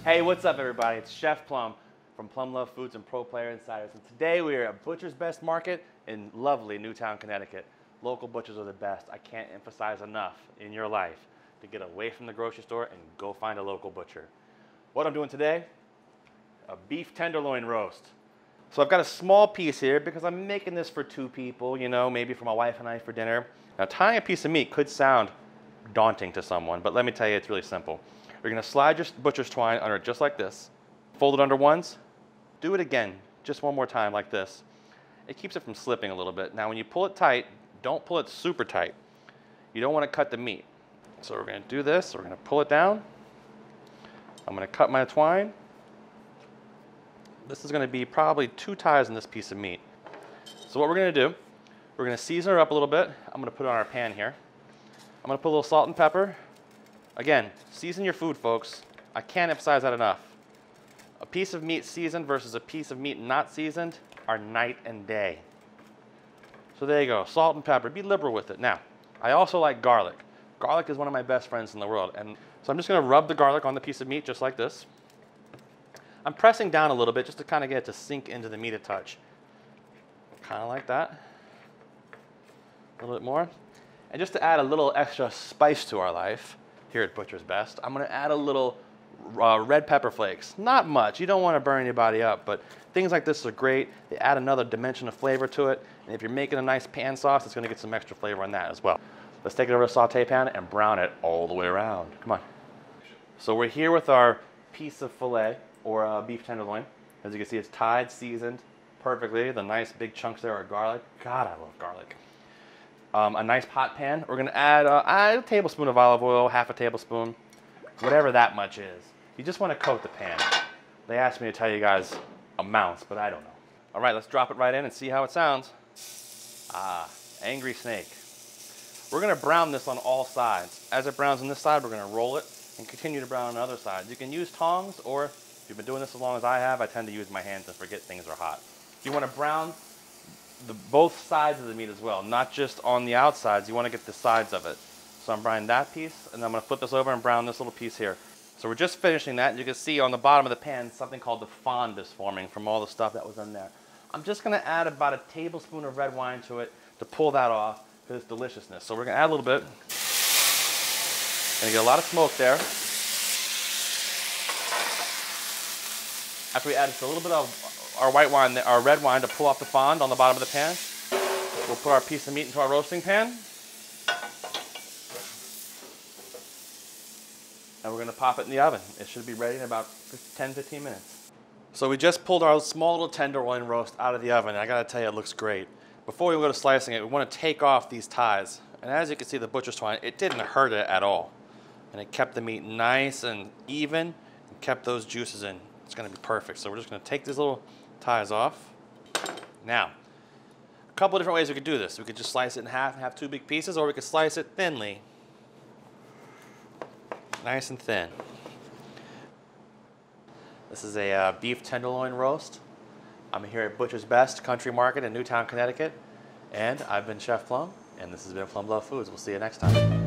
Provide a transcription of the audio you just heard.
Hey, what's up everybody? It's Chef Plum from Plum Love Foods and Pro Player Insiders. And today we are at Butcher's Best Market in lovely Newtown, Connecticut. Local butchers are the best. I can't emphasize enough in your life to get away from the grocery store and go find a local butcher. What I'm doing today, a beef tenderloin roast. So I've got a small piece here because I'm making this for two people, you know, maybe for my wife and I for dinner. Now tying a piece of meat could sound daunting to someone, but let me tell you, it's really simple. You're gonna slide your butcher's twine under just like this. Fold it under once. Do it again, just one more time like this. It keeps it from slipping a little bit. Now when you pull it tight, don't pull it super tight. You don't wanna cut the meat. So we're gonna do this, we're gonna pull it down. I'm gonna cut my twine. This is gonna be probably 2 ties in this piece of meat. So what we're gonna do, we're gonna season her up a little bit. I'm gonna put it on our pan here. I'm gonna put a little salt and pepper. Again, season your food, folks. I can't emphasize that enough. A piece of meat seasoned versus a piece of meat not seasoned are night and day. So there you go, salt and pepper. Be liberal with it. Now, I also like garlic. Garlic is one of my best friends in the world. And so I'm just gonna rub the garlic on the piece of meat just like this. I'm pressing down a little bit just to kind of get it to sink into the meat a touch. Kind of like that. A little bit more. And just to add a little extra spice to our life, here at Butcher's Best, I'm gonna add a little red pepper flakes. Not much, you don't wanna burn anybody up, but things like this are great. They add another dimension of flavor to it, and if you're making a nice pan sauce, it's gonna get some extra flavor on that as well. Let's take it over to a saute pan and brown it all the way around. Come on. So we're here with our piece of filet, or beef tenderloin. As you can see, it's tied, seasoned perfectly. The nice big chunks there are garlic. God, I love garlic. A nice hot pan. We're gonna add a tablespoon of olive oil, half a tablespoon, whatever that much is. You just wanna coat the pan. They asked me to tell you guys amounts, but I don't know. All right, let's drop it right in and see how it sounds. Ah, angry snake. We're gonna brown this on all sides. As it browns on this side, we're gonna roll it and continue to brown on the other side. You can use tongs, or if you've been doing this as long as I have, I tend to use my hands and forget things are hot. You wanna brown both sides of the meat as well, not just on the outsides. You want to get the sides of it. So I'm browning that piece, and then I'm going to flip this over and brown this little piece here. So we're just finishing that, and you can see on the bottom of the pan something called the fond is forming from all the stuff that was in there. I'm just going to add about a tablespoon of red wine to it to pull that off for its deliciousness. So we're going to add a little bit. Going to get a lot of smoke there. After we add just a little bit of our white wine, our red wine to pull off the fond on the bottom of the pan, we'll put our piece of meat into our roasting pan. And we're gonna pop it in the oven. It should be ready in about 10-15 minutes. So we just pulled our small little tenderloin roast out of the oven. I gotta tell you, it looks great. Before we go to slicing it, we wanna take off these ties. And as you can see, the butcher's twine, it didn't hurt it at all. And it kept the meat nice and even, and kept those juices in. It's gonna be perfect. So we're just gonna take these little ties off. Now, a couple of different ways we could do this. We could just slice it in half and have 2 big pieces, or we could slice it thinly. Nice and thin. This is a beef tenderloin roast. I'm here at Butcher's Best Country Market in Newtown, Connecticut. And I've been Chef Plum, and this has been Plum Love Foods. We'll see you next time.